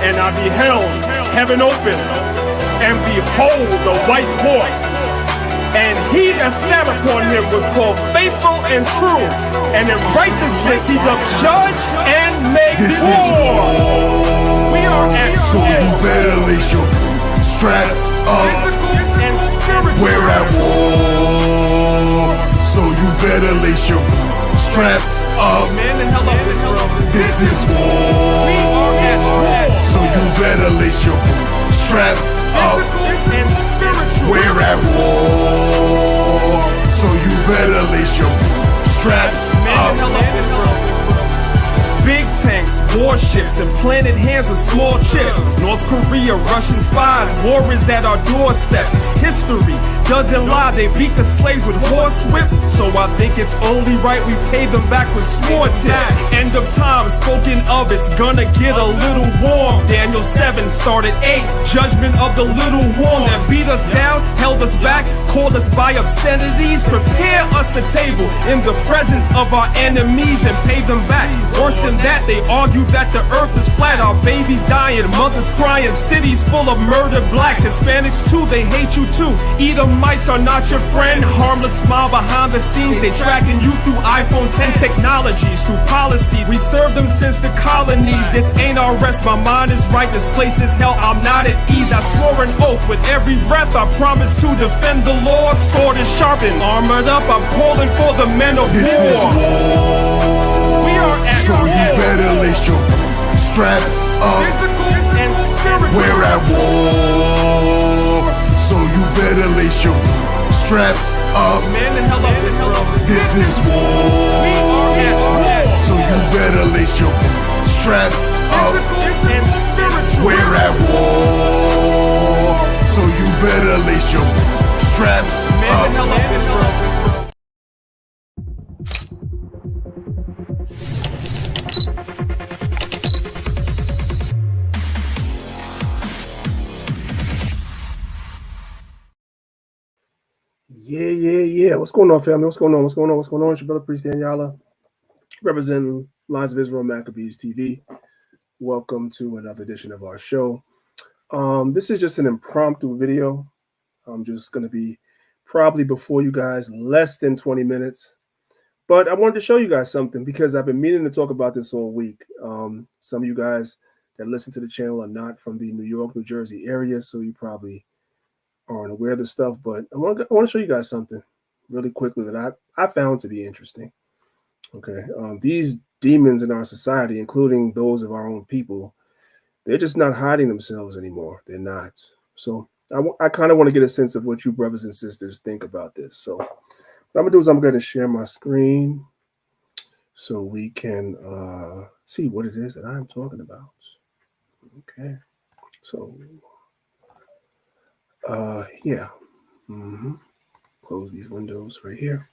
And I beheld heaven open, and behold the white horse. And he that sat upon him was called Faithful and True, and in righteousness he's a judge and make war. We are at so war. You better lace your straps up. Physical and spiritual. We're at war. So you better lace your straps up. Man, the hell up this room. This is war. We are at war. So you better lace your straps up. Physical and spiritual. We're at war. So you better lace your straps Man, the hell up. up this room. Big tanks, warships, and planted hands with small chips. North Korea, Russian spies, war is at our doorsteps. History doesn't lie, they beat the slaves with horse whips. So I think it's only right we pay them back with sword tips. End of time, spoken of, it's gonna get a little warm. Daniel 7 started 8, judgment of the little horn that beat us down, held us back, called us by obscenities. Prepare us a table in the presence of our enemies and pay them back. Worse than that, they argue that the earth is flat. Our babies dying, mothers crying, cities full of murdered blacks. Hispanics too, they hate you too. Edomites are not your friend. Harmless smile behind the scenes. They tracking you through iPhone 10 technologies, through policy. We served them since the colonies. This ain't our rest, my mind is right. This place is hell, I'm not at ease. I swore an oath with every breath. I promise to defend the law. Sword is sharpened, armored up. I'm calling for the men of This is war. war. We are at So war. you better lace your straps up. Physical and spiritual. We're at war. So you better lace your straps up. Man, the hell up this room. This is war. We are at war. So you better lace your straps up. Physical and spiritual. We're at war. So you better lace your straps Man, the hell up. up this room. Yeah. What's going on, family? What's going on? It's your brother, Priest Danyaahla, representing Lines of Israel, Maccabeestv. Welcome to another edition of our show. This is just an impromptu video. I'm just going to be probably before you guys less than 20 minutes. But I wanted to show you guys something because I've been meaning to talk about this all week. Some of you guys that listen to the channel are not from the New York, New Jersey area, so you probably aren't aware of this stuff, but I want to show you guys something really quickly that I found to be interesting. Okay, these demons in our society, including those of our own people, they're just not hiding themselves anymore. They're not. So I kind of want to get a sense of what you brothers and sisters think about this. So what I'm gonna do is I'm going to share my screen so we can see what it is that I'm talking about. Okay, so. Yeah. Close these windows right here.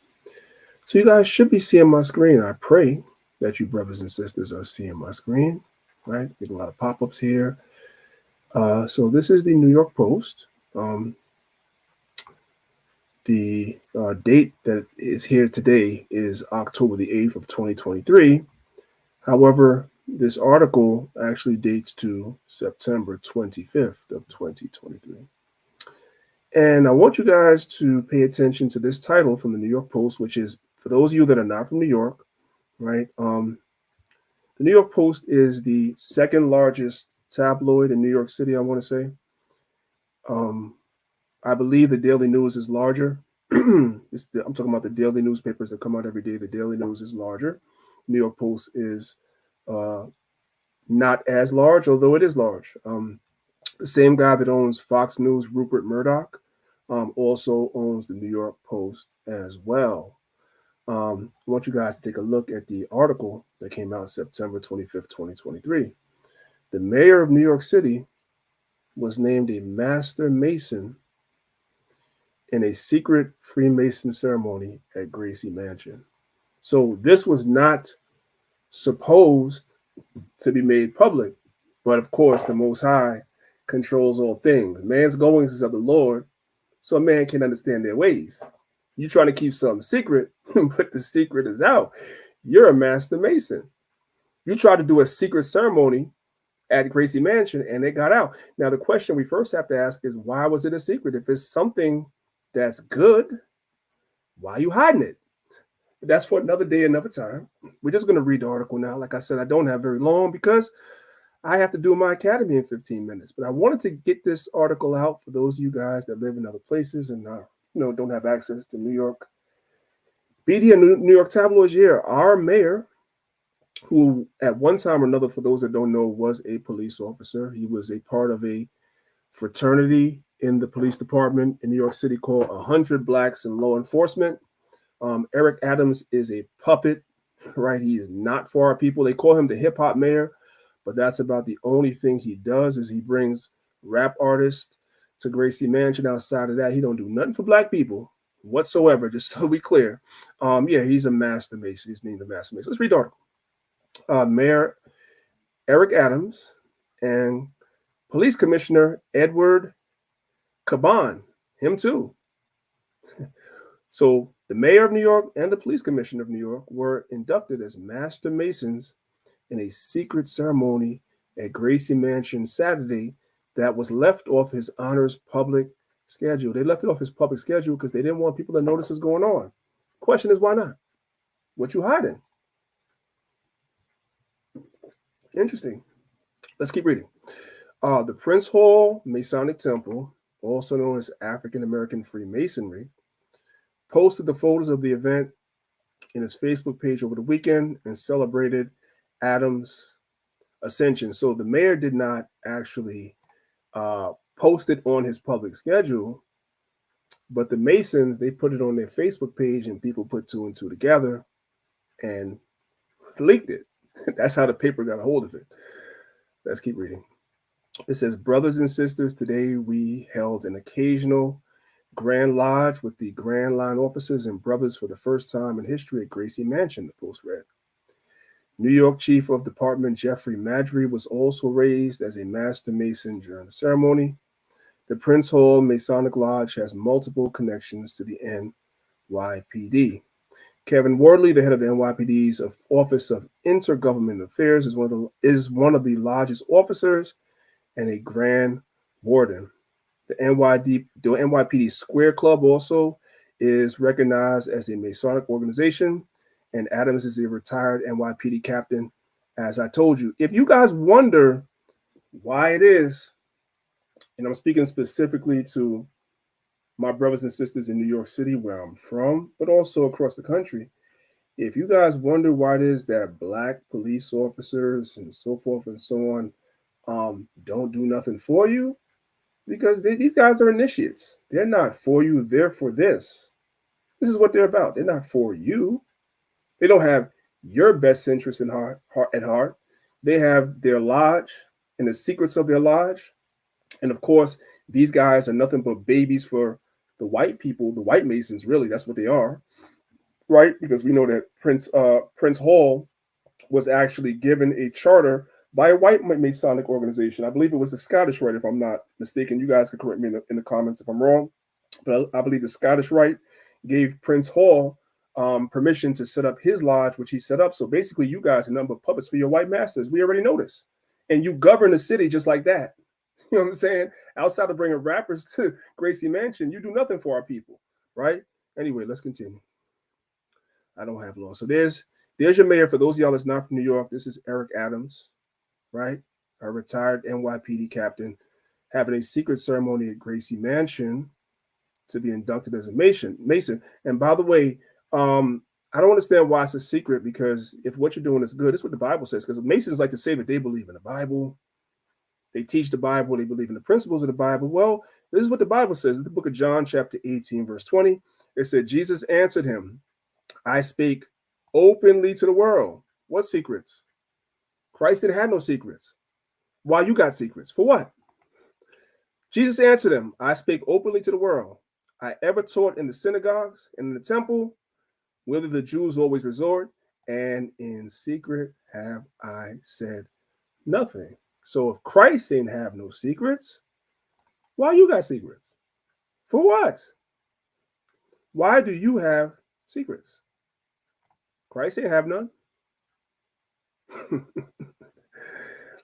So you guys should be seeing my screen. I pray that you brothers and sisters are seeing my screen, right? Get a lot of pop-ups here. So this is the New York Post. The date that is here today is October the 8th of 2023. However, this article actually dates to September 25th of 2023. And I want you guys to pay attention to this title from the New York Post, which is, for those of you that are not from New York, right? The New York Post is the second largest tabloid in New York City, I want to say. I believe the Daily News is larger. I'm talking about the daily newspapers that come out every day. The Daily News is larger. New York Post is not as large, although it is large. The same guy that owns Fox News, Rupert Murdoch, also owns the New York Post as well. I want you guys to take a look at the article that came out September 25th, 2023. The mayor of New York City was named a Master Mason in a secret Freemason ceremony at Gracie Mansion. So this was not supposed to be made public, but of course the Most High controls all things. Man's goings is of the Lord, so a man can understand their ways. You trying to keep something secret, but the secret is out. You're a Master Mason. You try to do a secret ceremony at Gracie Mansion, and they got out. Now, the question we first have to ask is, why was it a secret? If it's something that's good, why are you hiding it? That's for another day, another time. We're just going to read the article now. Like I said, I don't have very long because I have to do my academy in 15 minutes. But I wanted to get this article out for those of you guys that live in other places and don't have access to New York media, New York tabloids. Yeah, our mayor, who at one time or another, for those that don't know, was a police officer. He was a part of a fraternity in the police department in New York City called 100 Blacks in Law Enforcement. Eric Adams is a puppet, right? He is not for our people. They call him the hip hop mayor, but that's about the only thing he does is he brings rap artists to Gracie Mansion. Outside of that, he don't do nothing for black people whatsoever, just so we clear. Yeah, he's a master mason. He's named the master mason. Let's read the article. Mayor Eric Adams and Police Commissioner Edward Caban, him too. So the mayor of New York and the police commissioner of New York were inducted as Master Masons in a secret ceremony at Gracie Mansion Saturday that was left off his honors public schedule. They left it off his public schedule because they didn't want people to notice what's going on. Question is, why not? What you hiding? Interesting. Let's keep reading. The Prince Hall Masonic Temple, also known as African American Freemasonry, posted the photos of the event in its Facebook page over the weekend and celebrated Adams' ascension. So the mayor did not actually post it on his public schedule, but the Masons, they put it on their Facebook page and people put two and two together and leaked it. That's how the paper got a hold of it. Let's keep reading. It says, brothers and sisters, today we held an occasional Grand Lodge with the Grand Line officers and brothers for the first time in history at Gracie Mansion, the Post read. New York Chief of Department Jeffrey Madry was also raised as a Master Mason during the ceremony. The Prince Hall Masonic Lodge has multiple connections to the NYPD. Kevin Wardley, the head of the NYPD's Office of Intergovernmental Affairs, is one of the lodge's officers and a Grand Warden. The NYPD Square Club also is recognized as a Masonic organization, and Adams is a retired NYPD captain. As I told you, if you guys wonder why it is, and I'm speaking specifically to my brothers and sisters in New York City, where I'm from, but also across the country, if you guys wonder why it is that black police officers and so forth and so on don't do nothing for you, because these guys are initiates. They're not for you. They're for this. This is what they're about. They're not for you. They don't have your best interest at heart. They have their lodge and the secrets of their lodge. And of course, these guys are nothing but babies for the white people, the white Masons, really. That's what they are, right? Because we know that Prince Hall was actually given a charter by a white Masonic organization. I believe it was the Scottish Rite, if I'm not mistaken. You guys can correct me in the comments if I'm wrong. But I believe the Scottish Rite gave Prince Hall permission to set up his lodge, which he set up. So basically, you guys are nothing but puppets for your white masters. We already know this. And you govern the city just like that. You know what I'm saying? Outside of bringing rappers to Gracie Mansion, you do nothing for our people, right? Anyway, let's continue. I don't have long. So there's your mayor. For those of y'all that's not from New York, this is Eric Adams, right? A retired NYPD captain having a secret ceremony at Gracie Mansion to be inducted as a Mason. And by the way, I don't understand why it's a secret, because if what you're doing is good, it's what the Bible says. Because Masons like to say that they believe in the Bible. They teach the Bible. They believe in the principles of the Bible. Well, this is what the Bible says. In the book of John, chapter 18, verse 20, it said, Jesus answered him, I speak openly to the world. What secrets? Christ didn't have no secrets. Why you got secrets? For what? Jesus answered him, I speak openly to the world. I ever taught in the synagogues and in the temple, whither the Jews always resort, and in secret have I said nothing. So if Christ didn't have no secrets, why you got secrets? For what? Why do you have secrets? Christ didn't have none.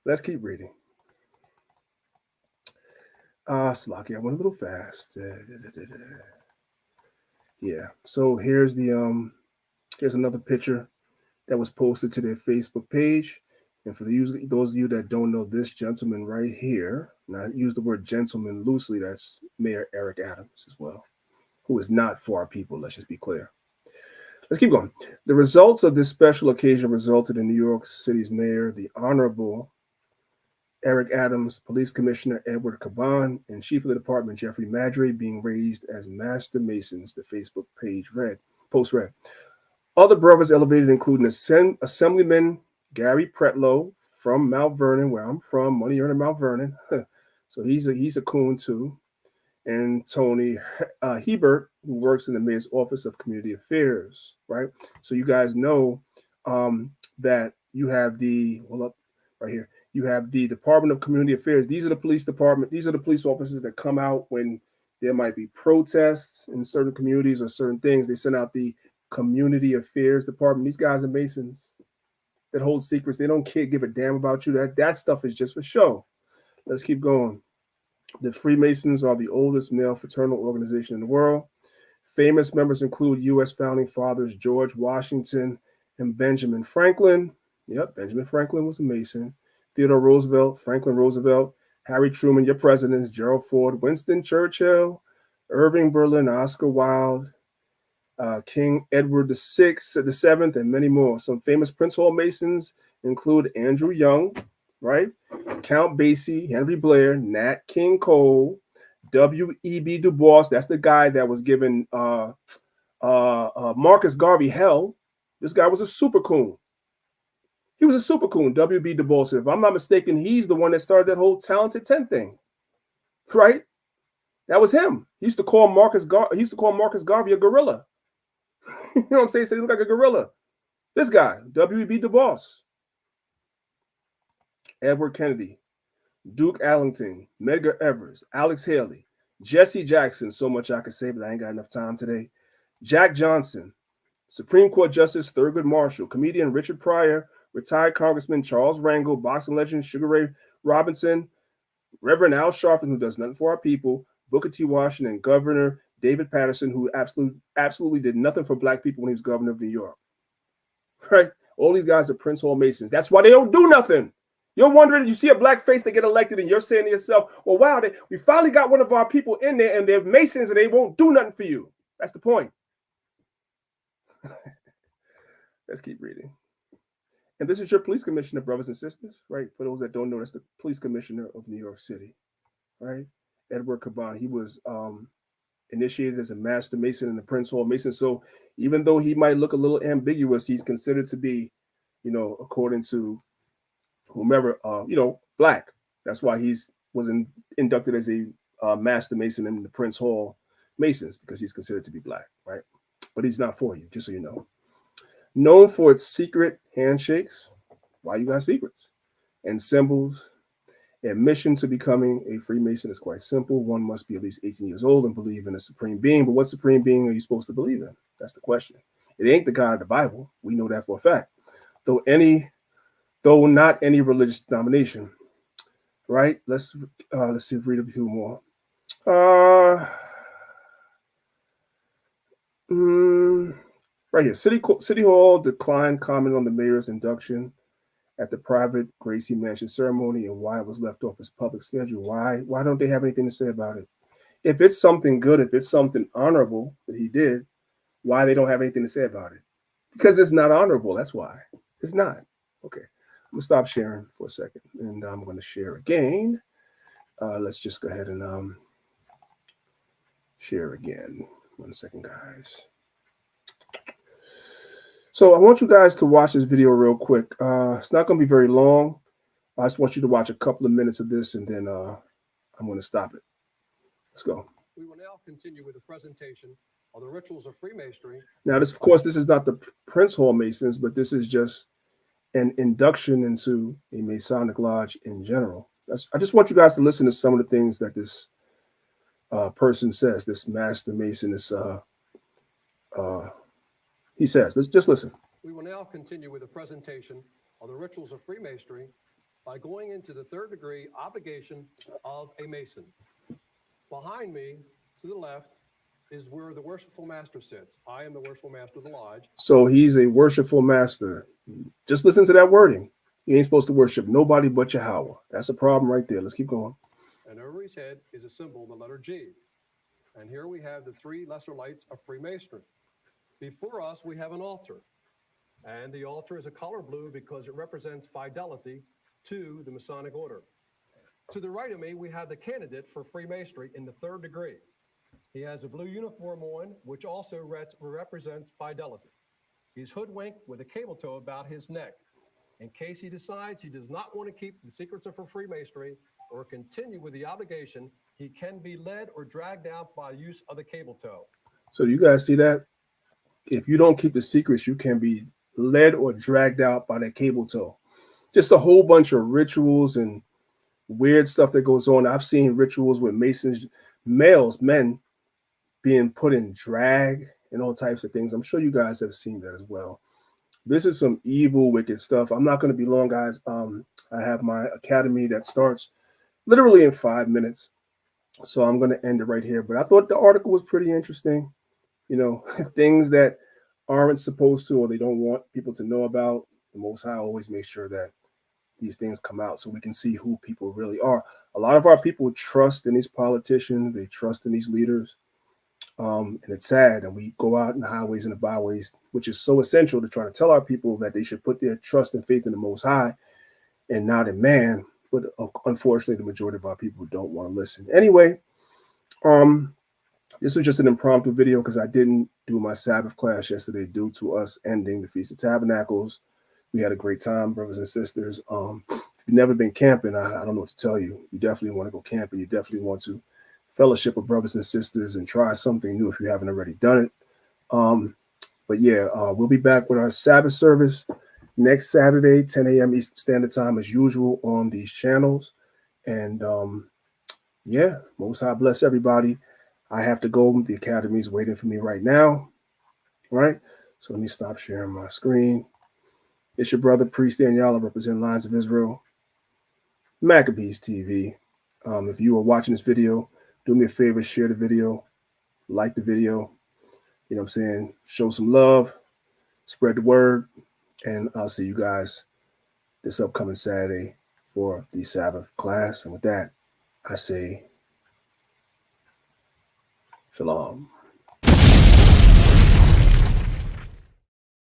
Let's keep reading. Slocky, I went a little fast. Yeah. So here's here's another picture that was posted to their Facebook page. And for those of you that don't know this gentleman right here, and I use the word gentleman loosely, that's Mayor Eric Adams as well, who is not for our people. Let's just be clear. Let's keep going. The results of this special occasion resulted in New York City's mayor, the Honorable Eric Adams, Police Commissioner Edward Caban, and Chief of the Department Jeffrey Madre being raised as Master Masons, the Facebook post read. Other brothers elevated including Assemblyman Gary Pretlow from Mount Vernon, where I'm from, money earner Mount Vernon. So he's a coon too. And Tony Hebert, who works in the mayor's office of community affairs, right? So you guys know that you have right here. You have the Department of Community Affairs. These are the police department. These are the police officers that come out when there might be protests in certain communities or certain things. They send out the Community Affairs Department. These guys are Masons that hold secrets. They don't give a damn about you. That stuff is just for show. Let's keep going. The Freemasons are the oldest male fraternal organization in the world. Famous members include U.S. founding fathers George Washington and Benjamin Franklin. Yep, Benjamin Franklin was a Mason. Theodore Roosevelt, Franklin Roosevelt, Harry Truman, your presidents, Gerald Ford, Winston Churchill, Irving Berlin, Oscar Wilde, King Edward VI, the Seventh, and many more. Some famous Prince Hall Masons include Andrew Young, right? Count Basie, Henry Blair, Nat King Cole, W.E.B. Du Bois. That's the guy that was given Marcus Garvey hell. This guy was a super coon. He was a super coon, W.B. Du Bois. If I'm not mistaken, he's the one that started that whole Talented 10 thing, right? That was him. He used to call Marcus Garvey a gorilla. You know what I'm saying? So he looked like a gorilla. This guy, W.E.B. Du Bois. Edward Kennedy, Duke Ellington, Medgar Evers, Alex Haley, Jesse Jackson. So much I could say, but I ain't got enough time today. Jack Johnson, Supreme Court Justice Thurgood Marshall, comedian Richard Pryor, retired Congressman Charles Rangel, boxing legend Sugar Ray Robinson, Reverend Al Sharpton, who does nothing for our people, Booker T. Washington, Governor David Patterson, who absolutely did nothing for black people when he was governor of New York. Right? All these guys are Prince Hall Masons. That's why they don't do nothing. You're wondering, you see a black face that get elected, and you're saying to yourself, well, wow, we finally got one of our people in there, and they're Masons, and they won't do nothing for you. That's the point. Let's keep reading. And this is your police commissioner, brothers and sisters, right? For those that don't know, that's the police commissioner of New York City, right? Edward Caban. He was initiated as a Master Mason in the Prince Hall Mason. So even though he might look a little ambiguous, he's considered to be, according to whomever, black. That's why was inducted as a Master Mason in the Prince Hall Masons, because he's considered to be black, right? But he's not for you, just so you know. Known for its secret handshakes. Why you got secrets? And symbols. Admission to becoming a Freemason is quite simple. One must be at least 18 years old and believe in a supreme being. But what supreme being are you supposed to believe in? That's the question. It ain't the God of the Bible. We know that for a fact. Though not any religious denomination. Right? Let's see if we read a few more. Right here. City Hall declined comment on the mayor's induction at the private Gracie Mansion ceremony and why it was left off his public schedule. Why don't they have anything to say about it? If it's something good, if it's something honorable that he did, why they don't have anything to say about it? Because it's not honorable. That's why. It's not. Okay. I'm going to stop sharing for a second, and I'm going to share again. Let's just go ahead and share again. 1 second, guys. So I want you guys to watch this video real quick. It's not going to be very long. I just want you to watch a couple of minutes of this, and then I'm going to stop it. Let's go. We will now continue with the presentation of the rituals of Freemasonry. Now, this is not the Prince Hall Masons, but this is just an induction into a Masonic lodge in general. I just want you guys to listen to some of the things that this person says, this Master Mason, he says. Let's just listen. We will now continue with the presentation of the rituals of Freemasonry by going into the third degree obligation of a Mason. Behind me, to the left, is where the worshipful master sits. I am the worshipful master of the lodge. So he's a worshipful master. Just listen to that wording. You ain't supposed to worship nobody but Yahweh. That's a problem right there. Let's keep going. And over his head is a symbol, the letter G. And here we have the three lesser lights of Freemasonry. Before us, we have an altar. And the altar is a color blue because it represents fidelity to the Masonic order. To the right of me, we have the candidate for Freemasonry in the 3rd degree. He has a blue uniform on, which also represents fidelity. He's hoodwinked with a cable tow about his neck. In case he decides he does not want to keep the secrets of Freemasonry or continue with the obligation, he can be led or dragged out by use of the cable tow. So you guys see that? If you don't keep the secrets, you can be led or dragged out by that cable tow. Just a whole bunch of rituals and weird stuff that goes on. I've seen rituals with Masons, men, being put in drag and all types of things. I'm sure you guys have seen that as well. This is some evil, wicked stuff. I'm not going to be long, guys. I have my academy that starts literally in 5 minutes. So I'm going to end it right here. But I thought the article was pretty interesting. You know, things that aren't supposed to or they don't want people to know about. The Most High always makes sure that these things come out so we can see who people really are. A lot of our people trust in these politicians. They trust in these leaders. And it's sad. And we go out in the highways and the byways, which is so essential to try to tell our people that they should put their trust and faith in the Most High and not in man. But unfortunately, the majority of our people don't want to listen. Anyway, this was just an impromptu video because I didn't do my Sabbath class yesterday due to us ending the Feast of Tabernacles. We had a great time, brothers and sisters. If you've never been camping, I don't know what to tell you. You definitely want to go camping. You definitely want to fellowship with brothers and sisters and try something new if you haven't already done it. But yeah, we'll be back with our Sabbath service next Saturday, 10 a.m. Eastern Standard Time as usual on these channels. And yeah, Most High bless everybody. I have to go. The academy is waiting for me right now. Right? So let me stop sharing my screen. It's your brother, Priest Danyaahla, representing Lines of Israel, Maccabeestv. If you are watching this video, do me a favor, share the video, like the video, you know what I'm saying? Show some love, spread the word, and I'll see you guys this upcoming Saturday for the Sabbath class. And with that, I say, Shalom.